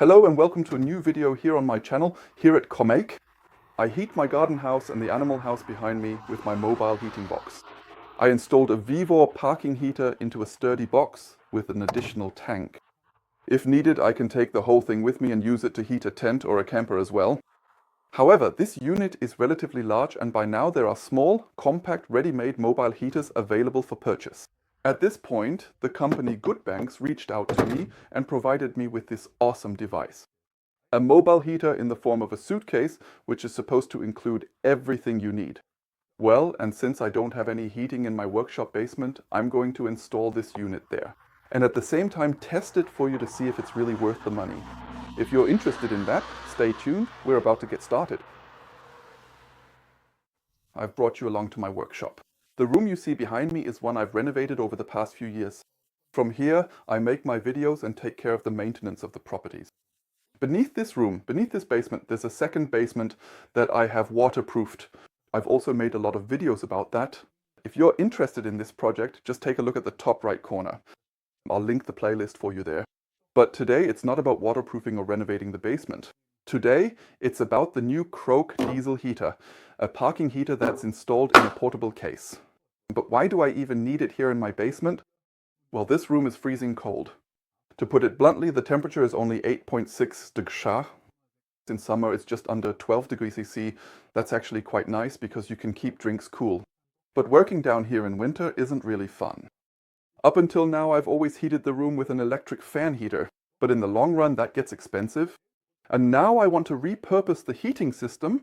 Hello and welcome to a new video here on my channel, here at KROAK. I heat my garden house and the animal house behind me with my mobile heating box. I installed a Vivor parking heater into a sturdy box with an additional tank. If needed, I can take the whole thing with me and use it to heat a tent or a camper as well. However, this unit is relatively large and by now there are small, compact, ready-made mobile heaters available for purchase. At this point, the company Goodbanks reached out to me and provided me with this awesome device. A mobile heater in the form of a suitcase, which is supposed to include everything you need. Well, and since I don't have any heating in my workshop basement, I'm going to install this unit there. And at the same time test it for you to see if it's really worth the money. If you're interested in that, stay tuned, we're about to get started. I've brought you along to my workshop. The room you see behind me is one I've renovated over the past few years. From here, I make my videos and take care of the maintenance of the properties. Beneath this room, beneath this basement, there's a second basement that I have waterproofed. I've also made a lot of videos about that. If you're interested in this project, just take a look at the top right corner. I'll link the playlist for you there. But today, it's not about waterproofing or renovating the basement. Today, it's about the new KROAK Diesel Heater, a parking heater that's installed in a portable case. But why do I even need it here in my basement? Well, this room is freezing cold. To put it bluntly, the temperature is only 8.6 degrees. In summer, it's just under 12 degrees CC. That's actually quite nice because you can keep drinks cool. But working down here in winter isn't really fun. Up until now, I've always heated the room with an electric fan heater, but in the long run, that gets expensive. And now I want to repurpose the heating system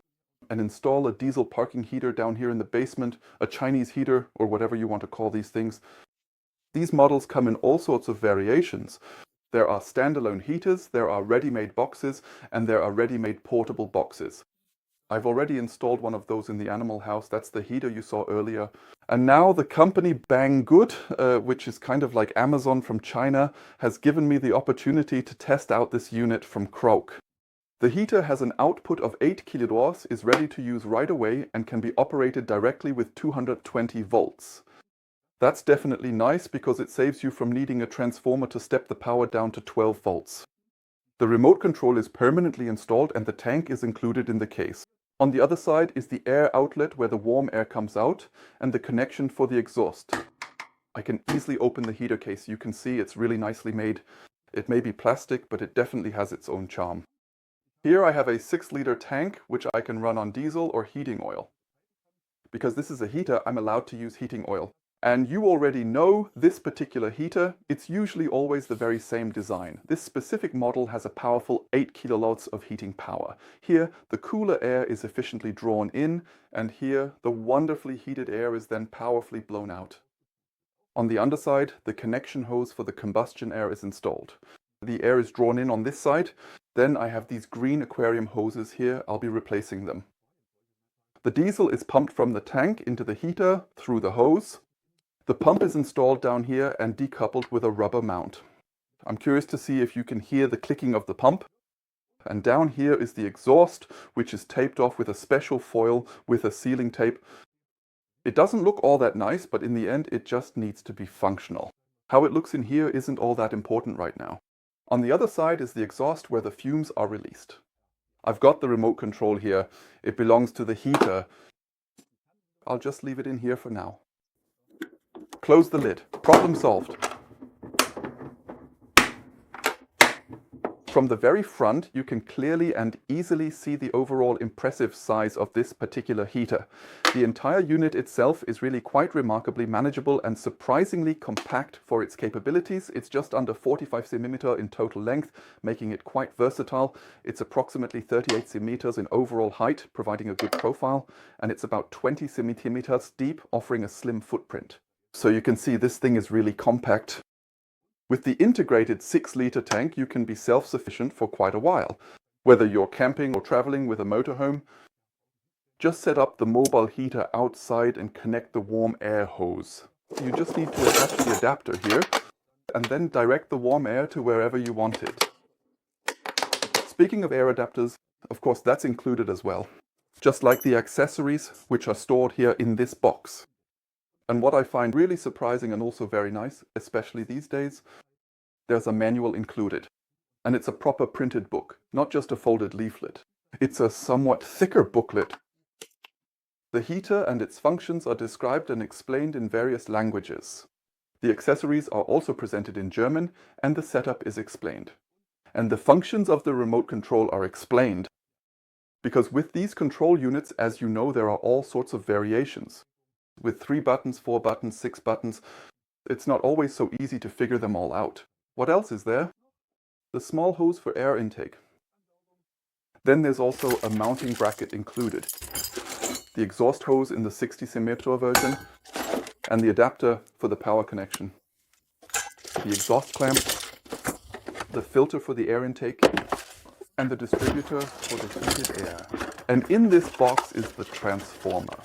and install a diesel parking heater down here in the basement, a Chinese heater, or whatever you want to call these things. These models come in all sorts of variations. There are standalone heaters, there are ready-made boxes, and there are ready-made portable boxes. I've already installed one of those in the animal house. That's the heater you saw earlier. And now the company Banggood, which is kind of like Amazon from China, has given me the opportunity to test out this unit from KROAK. The heater has an output of 8 kilowatts, is ready to use right away, and can be operated directly with 220 volts. That's definitely nice because it saves you from needing a transformer to step the power down to 12 volts. The remote control is permanently installed and the tank is included in the case. On the other side is the air outlet where the warm air comes out and the connection for the exhaust. I can easily open the heater case. You can see it's really nicely made. It may be plastic, but it definitely has its own charm. Here I have a 6-liter tank which I can run on diesel or heating oil. Because this is a heater, I'm allowed to use heating oil. And you already know this particular heater, it's usually always the very same design. This specific model has a powerful 8 kilowatts of heating power. Here, the cooler air is efficiently drawn in, and here, the wonderfully heated air is then powerfully blown out. On the underside, the connection hose for the combustion air is installed. The air is drawn in on this side. Then I have these green aquarium hoses here. I'll be replacing them. The diesel is pumped from the tank into the heater through the hose. The pump is installed down here and decoupled with a rubber mount. I'm curious to see if you can hear the clicking of the pump. And down here is the exhaust, which is taped off with a special foil with a sealing tape. It doesn't look all that nice, but in the end it just needs to be functional. How it looks in here isn't all that important right now. On the other side is the exhaust where the fumes are released. I've got the remote control here. It belongs to the heater. I'll just leave it in here for now. Close the lid. Problem solved. From the very front, you can clearly and easily see the overall impressive size of this particular heater. The entire unit itself is really quite remarkably manageable and surprisingly compact for its capabilities. It's just under 45 cm in total length, making it quite versatile. It's approximately 38 cm in overall height, providing a good profile, and it's about 20 cm deep, offering a slim footprint. So you can see this thing is really compact. With the integrated 6-liter tank, you can be self-sufficient for quite a while. Whether you're camping or traveling with a motorhome, just set up the mobile heater outside and connect the warm air hose. You just need to attach the adapter here and then direct the warm air to wherever you want it. Speaking of air adapters, of course that's included as well. Just like the accessories which are stored here in this box. And what I find really surprising and also very nice, especially these days, there's a manual included. And it's a proper printed book, not just a folded leaflet. It's a somewhat thicker booklet. The heater and its functions are described and explained in various languages. The accessories are also presented in German, and the setup is explained. And the functions of the remote control are explained. Because with these control units, as you know, there are all sorts of variations. With 3 buttons, 4 buttons, 6 buttons, it's not always so easy to figure them all out. What else is there? The small hose for air intake. Then there's also a mounting bracket included. The exhaust hose in the 60 cm version, and the adapter for the power connection. The exhaust clamp, the filter for the air intake, and the distributor for the heated air. And in this box is the transformer.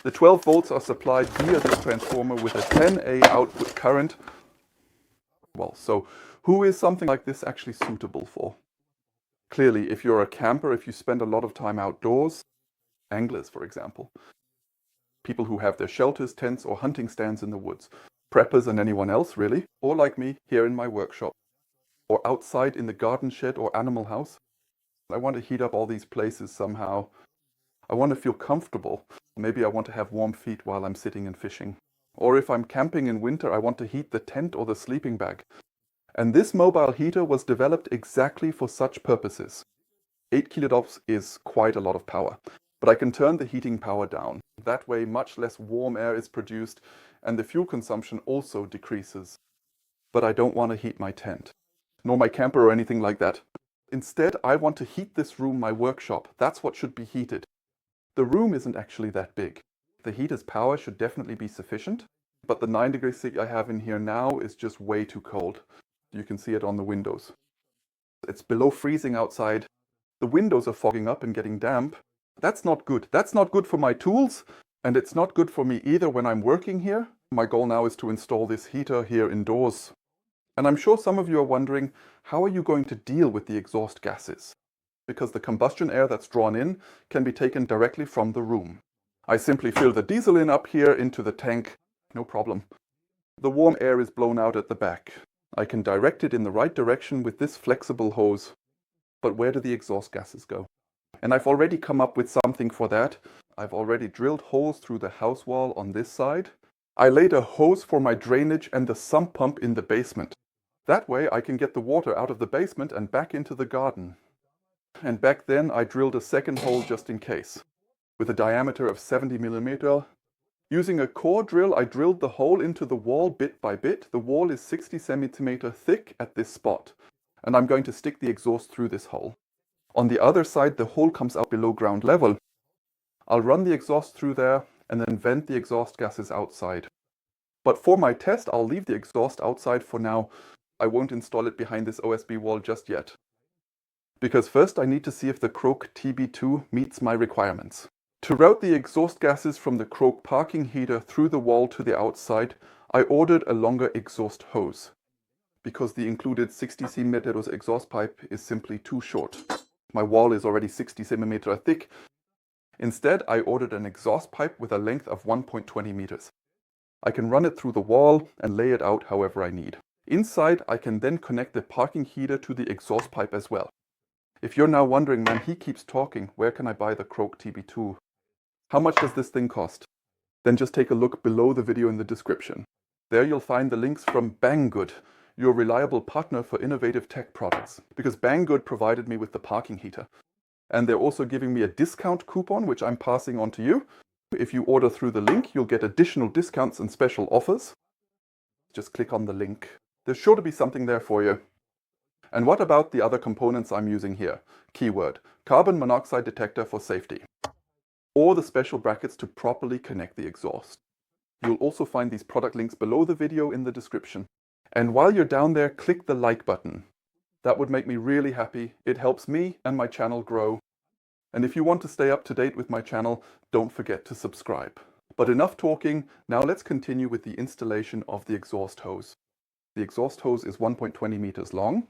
The 12 volts are supplied via this transformer with a 10A output current. Well, so who is something like this actually suitable for? Clearly, if you're a camper, if you spend a lot of time outdoors, anglers, for example, people who have their shelters, tents, or hunting stands in the woods, preppers and anyone else really, or like me, here in my workshop, or outside in the garden shed or animal house. I want to heat up all these places somehow. I want to feel comfortable. Maybe I want to have warm feet while I'm sitting and fishing. Or if I'm camping in winter, I want to heat the tent or the sleeping bag. And this mobile heater was developed exactly for such purposes. 8 kilowatts is quite a lot of power, but I can turn the heating power down. That way much less warm air is produced and the fuel consumption also decreases. But I don't want to heat my tent, nor my camper or anything like that. Instead, I want to heat this room, my workshop. That's what should be heated. The room isn't actually that big. The heater's power should definitely be sufficient, but the 9°C I have in here now is just way too cold. You can see it on the windows. It's below freezing outside. The windows are fogging up and getting damp. That's not good. That's not good for my tools, and it's not good for me either when I'm working here. My goal now is to install this heater here indoors. And I'm sure some of you are wondering, how are you going to deal with the exhaust gases? Because the combustion air that's drawn in can be taken directly from the room. I simply fill the diesel in up here into the tank, no problem. The warm air is blown out at the back. I can direct it in the right direction with this flexible hose. But where do the exhaust gases go? And I've already come up with something for that. I've already drilled holes through the house wall on this side. I laid a hose for my drainage and the sump pump in the basement. That way I can get the water out of the basement and back into the garden. And back then I drilled a second hole just in case, with a diameter of 70 millimeter. Using a core drill, I drilled the hole into the wall bit by bit. The wall is 60 centimeter thick at this spot, and I'm going to stick the exhaust through this hole. On the other side, the hole comes out below ground level. I'll run the exhaust through there and then vent the exhaust gases outside. But for my test, I'll leave the exhaust outside for now. I won't install it behind this OSB wall just yet. Because first I need to see if the KROAK TB2 meets my requirements. To route the exhaust gases from the KROAK parking heater through the wall to the outside, I ordered a longer exhaust hose, because the included 60 cm exhaust pipe is simply too short. My wall is already 60 cm thick. Instead, I ordered an exhaust pipe with a length of 1.20 meters. I can run it through the wall and lay it out however I need. Inside, I can then connect the parking heater to the exhaust pipe as well. If you're now wondering, man, he keeps talking, where can I buy the KROAK TB2? How much does this thing cost? Then just take a look below the video in the description. There you'll find the links from Banggood, your reliable partner for innovative tech products. Because Banggood provided me with the parking heater. And they're also giving me a discount coupon, which I'm passing on to you. If you order through the link, you'll get additional discounts and special offers. Just click on the link. There's sure to be something there for you. And what about the other components I'm using here? Keyword, carbon monoxide detector for safety. Or the special brackets to properly connect the exhaust. You'll also find these product links below the video in the description. And while you're down there, click the like button. That would make me really happy. It helps me and my channel grow. And if you want to stay up to date with my channel, don't forget to subscribe. But enough talking, now let's continue with the installation of the exhaust hose. The exhaust hose is 1.20 meters long.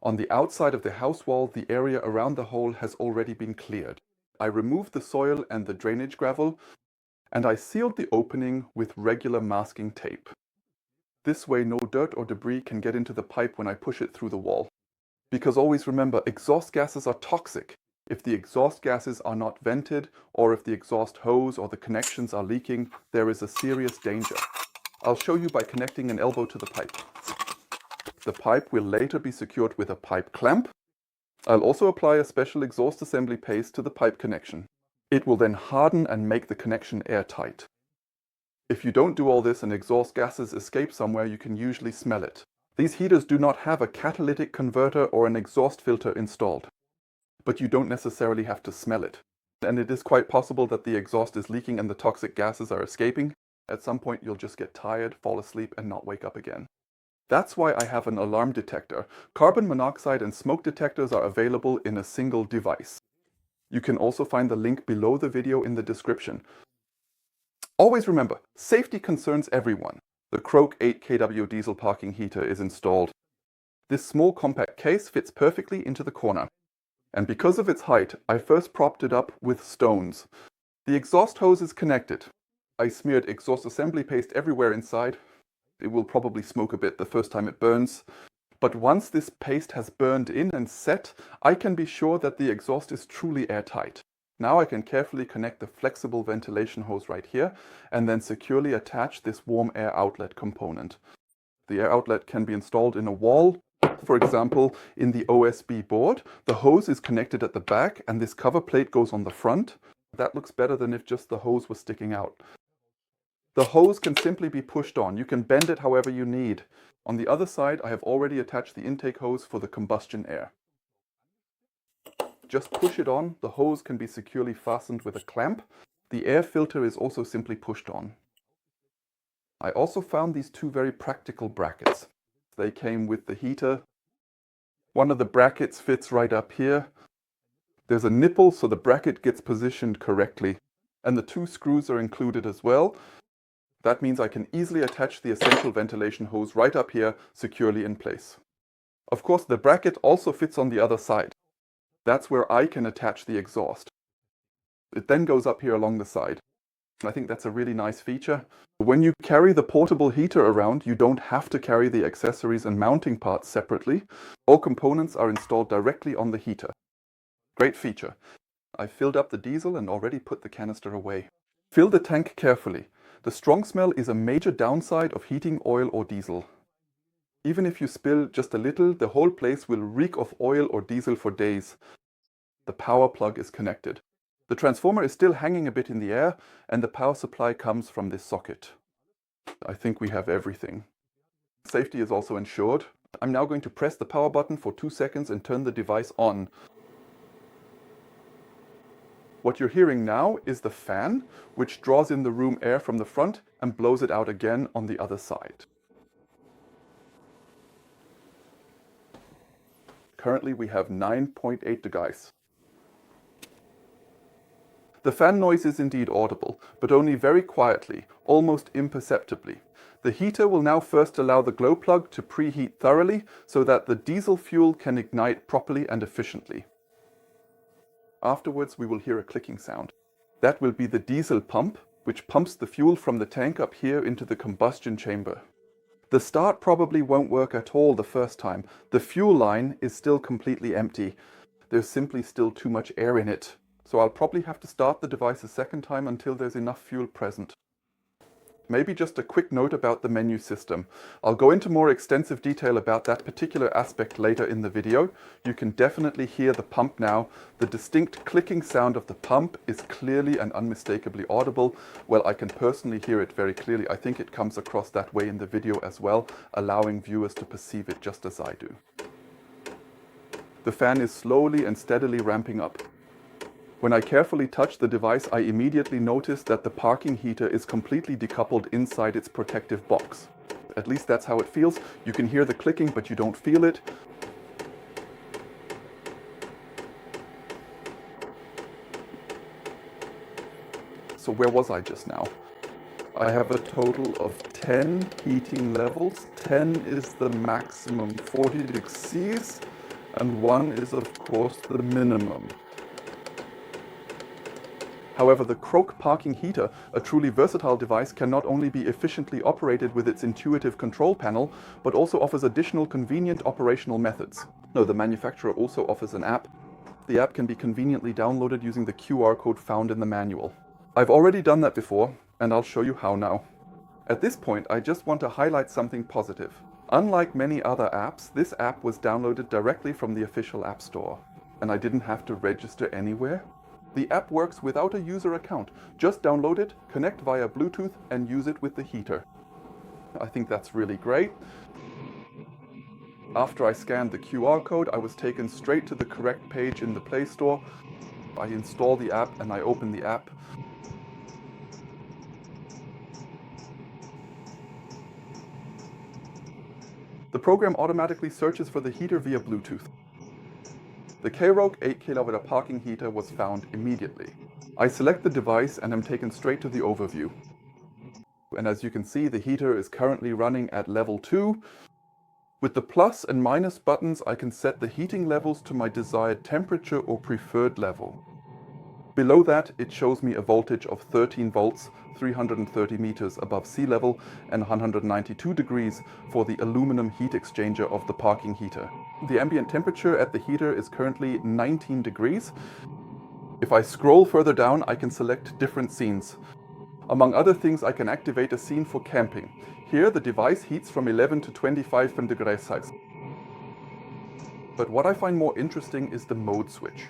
On the outside of the house wall, the area around the hole has already been cleared. I removed the soil and the drainage gravel, and I sealed the opening with regular masking tape. This way no dirt or debris can get into the pipe when I push it through the wall. Because always remember, exhaust gases are toxic. If the exhaust gases are not vented, or if the exhaust hose or the connections are leaking, there is a serious danger. I'll show you by connecting an elbow to the pipe. The pipe will later be secured with a pipe clamp. I'll also apply a special exhaust assembly paste to the pipe connection. It will then harden and make the connection airtight. If you don't do all this and exhaust gases escape somewhere, you can usually smell it. These heaters do not have a catalytic converter or an exhaust filter installed, but you don't necessarily have to smell it. And it is quite possible that the exhaust is leaking and the toxic gases are escaping. At some point you'll just get tired, fall asleep and not wake up again. That's why I have an alarm detector. Carbon monoxide and smoke detectors are available in a single device. You can also find the link below the video in the description. Always remember, safety concerns everyone. The KROAK 8 diesel parking heater is installed. This small compact case fits perfectly into the corner. And because of its height, I first propped it up with stones. The exhaust hose is connected. I smeared exhaust assembly paste everywhere inside. It will probably smoke a bit the first time it burns. But once this paste has burned in and set, I can be sure that the exhaust is truly airtight. Now I can carefully connect the flexible ventilation hose right here and then securely attach this warm air outlet component. The air outlet can be installed in a wall, for example in the OSB board. The hose is connected at the back and this cover plate goes on the front. That looks better than if just the hose was sticking out. The hose can simply be pushed on. You can bend it however you need. On the other side, I have already attached the intake hose for the combustion air. Just push it on. The hose can be securely fastened with a clamp. The air filter is also simply pushed on. I also found these two very practical brackets. They came with the heater. One of the brackets fits right up here. There's a nipple so the bracket gets positioned correctly. And the two screws are included as well. That means I can easily attach the essential ventilation hose right up here, securely in place. Of course, the bracket also fits on the other side. That's where I can attach the exhaust. It then goes up here along the side. I think that's a really nice feature. When you carry the portable heater around, you don't have to carry the accessories and mounting parts separately. All components are installed directly on the heater. Great feature. I filled up the diesel and already put the canister away. Fill the tank carefully. The strong smell is a major downside of heating oil or diesel. Even if you spill just a little, the whole place will reek of oil or diesel for days. The power plug is connected. The transformer is still hanging a bit in the air and the power supply comes from this socket. I think we have everything. Safety is also ensured. I'm now going to press the power button for 2 seconds and turn the device on. What you're hearing now is the fan, which draws in the room air from the front and blows it out again on the other side. Currently we have 9.8 degrees. The fan noise is indeed audible, but only very quietly, almost imperceptibly. The heater will now first allow the glow plug to preheat thoroughly so that the diesel fuel can ignite properly and efficiently. Afterwards we will hear a clicking sound. That will be the diesel pump, which pumps the fuel from the tank up here into the combustion chamber. The start probably won't work at all the first time. The fuel line is still completely empty. There's simply still too much air in it. So I'll probably have to start the device a second time until there's enough fuel present. Maybe just a quick note about the menu system. I'll go into more extensive detail about that particular aspect later in the video. You can definitely hear the pump now. The distinct clicking sound of the pump is clearly and unmistakably audible. Well, I can personally hear it very clearly. I think it comes across that way in the video as well, allowing viewers to perceive it just as I do. The fan is slowly and steadily ramping up. When I carefully touch the device, I immediately notice that the parking heater is completely decoupled inside its protective box. At least that's how it feels. You can hear the clicking, but you don't feel it. So where was I just now? I have a total of 10 heating levels. 10 is the maximum, 40 degrees, and 1 is of course the minimum. However, the KROAK parking heater, a truly versatile device, can not only be efficiently operated with its intuitive control panel, but also offers additional convenient operational methods. No, the manufacturer also offers an app. The app can be conveniently downloaded using the QR code found in the manual. I've already done that before, and I'll show you how now. At this point, I just want to highlight something positive. Unlike many other apps, this app was downloaded directly from the official App Store, and I didn't have to register anywhere. The app works without a user account. Just download it, connect via Bluetooth, and use it with the heater. I think that's really great. After I scanned the QR code, I was taken straight to the correct page in the Play Store. I install the app and I open the app. The program automatically searches for the heater via Bluetooth. The KROAK 8 kW parking heater was found immediately. I select the device and am taken straight to the overview. And as you can see, the heater is currently running at level 2. With the plus and minus buttons, I can set the heating levels to my desired temperature or preferred level. Below that, it shows me a voltage of 13 volts, 330 meters above sea level, and 192 degrees for the aluminum heat exchanger of the parking heater. The ambient temperature at the heater is currently 19 degrees. If I scroll further down, I can select different scenes. Among other things, I can activate a scene for camping. Here, the device heats from 11 to 25 degrees Celsius. But what I find more interesting is the mode switch.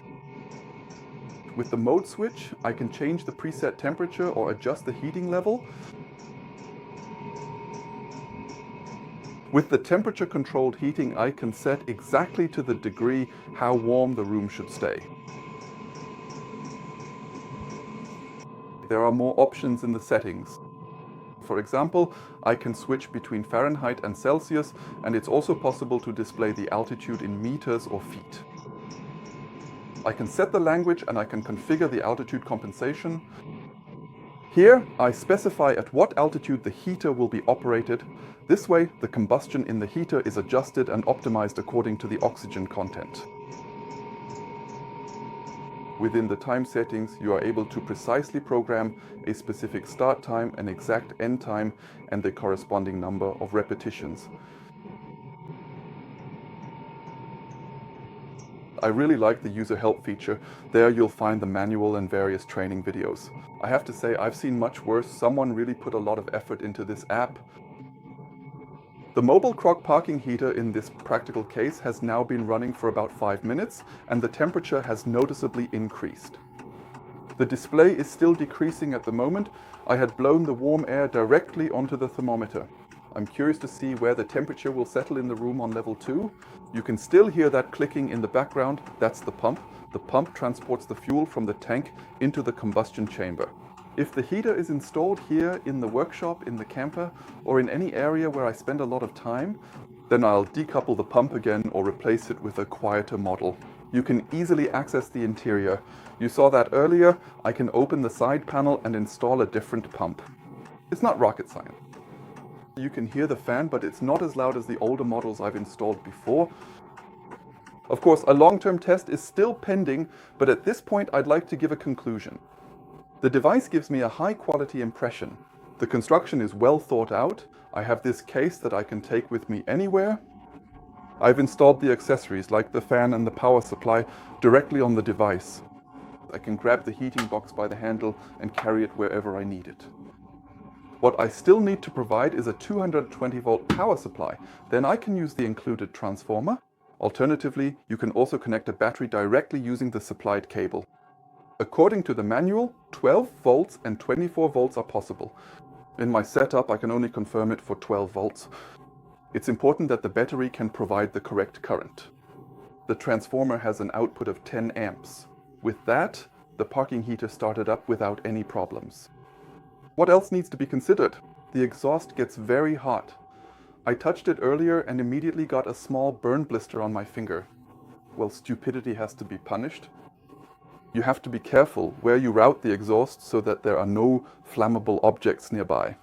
With the mode switch, I can change the preset temperature or adjust the heating level. With the temperature controlled heating, I can set exactly to the degree how warm the room should stay. There are more options in the settings. For example, I can switch between Fahrenheit and Celsius, and it's also possible to display the altitude in meters or feet. I can set the language and I can configure the altitude compensation. Here, I specify at what altitude the heater will be operated. This way, the combustion in the heater is adjusted and optimized according to the oxygen content. Within the time settings, you are able to precisely program a specific start time, an exact end time, and the corresponding number of repetitions. I really like the user help feature. There you'll find the manual and various training videos. I have to say, I've seen much worse. Someone really put a lot of effort into this app. The mobile KROAK parking heater in this practical case has now been running for about 5 minutes, and the temperature has noticeably increased. The display is still decreasing at the moment. I had blown the warm air directly onto the thermometer. I'm curious to see where the temperature will settle in the room on level 2. You can still hear that clicking in the background. That's the pump. The pump transports the fuel from the tank into the combustion chamber. If the heater is installed here in the workshop, in the camper, or in any area where I spend a lot of time, then I'll decouple the pump again or replace it with a quieter model. You can easily access the interior. You saw that earlier. I can open the side panel and install a different pump. It's not rocket science. You can hear the fan, but it's not as loud as the older models I've installed before. Of course, a long-term test is still pending, but at this point I'd like to give a conclusion. The device gives me a high-quality impression. The construction is well thought out. I have this case that I can take with me anywhere. I've installed the accessories like the fan and the power supply directly on the device. I can grab the heating box by the handle and carry it wherever I need it. What I still need to provide is a 220 volt power supply. Then I can use the included transformer. Alternatively, you can also connect a battery directly using the supplied cable. According to the manual, 12 volts and 24 volts are possible. In my setup, I can only confirm it for 12 volts. It's important that the battery can provide the correct current. The transformer has an output of 10 amps. With that, the parking heater started up without any problems. What else needs to be considered? The exhaust gets very hot. I touched it earlier and immediately got a small burn blister on my finger. Well, stupidity has to be punished. You have to be careful where you route the exhaust so that there are no flammable objects nearby.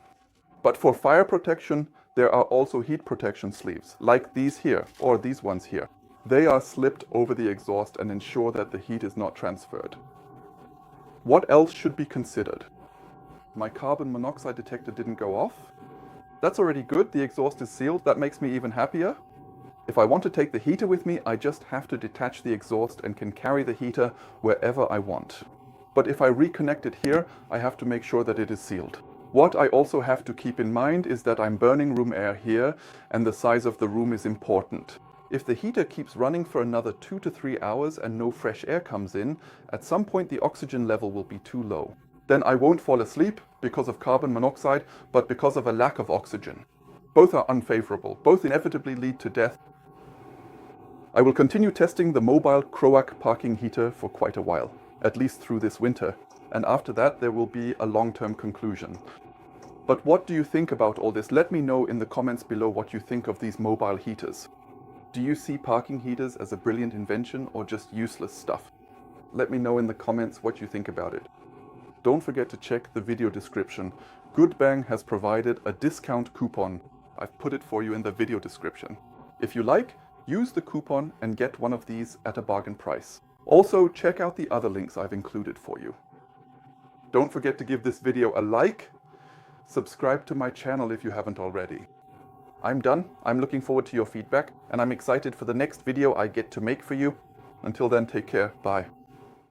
But for fire protection, there are also heat protection sleeves, like these here, or these ones here. They are slipped over the exhaust and ensure that the heat is not transferred. What else should be considered? My carbon monoxide detector didn't go off. That's already good, the exhaust is sealed, that makes me even happier. If I want to take the heater with me, I just have to detach the exhaust and can carry the heater wherever I want. But if I reconnect it here, I have to make sure that it is sealed. What I also have to keep in mind is that I'm burning room air here, and the size of the room is important. If the heater keeps running for another 2 to 3 hours and no fresh air comes in, at some point the oxygen level will be too low. Then I won't fall asleep because of carbon monoxide, but because of a lack of oxygen. Both are unfavorable, both inevitably lead to death. I will continue testing the mobile KROAK parking heater for quite a while, at least through this winter, and after that there will be a long-term conclusion. But what do you think about all this? Let me know in the comments below what you think of these mobile heaters. Do you see parking heaters as a brilliant invention or just useless stuff? Let me know in the comments what you think about it. Don't forget to check the video description. Goodbang has provided a discount coupon. I've put it for you in the video description. If you like, use the coupon and get one of these at a bargain price. Also, check out the other links I've included for you. Don't forget to give this video a like. Subscribe to my channel if you haven't already. I'm done. I'm looking forward to your feedback, and I'm excited for the next video I get to make for you. Until then, take care. Bye.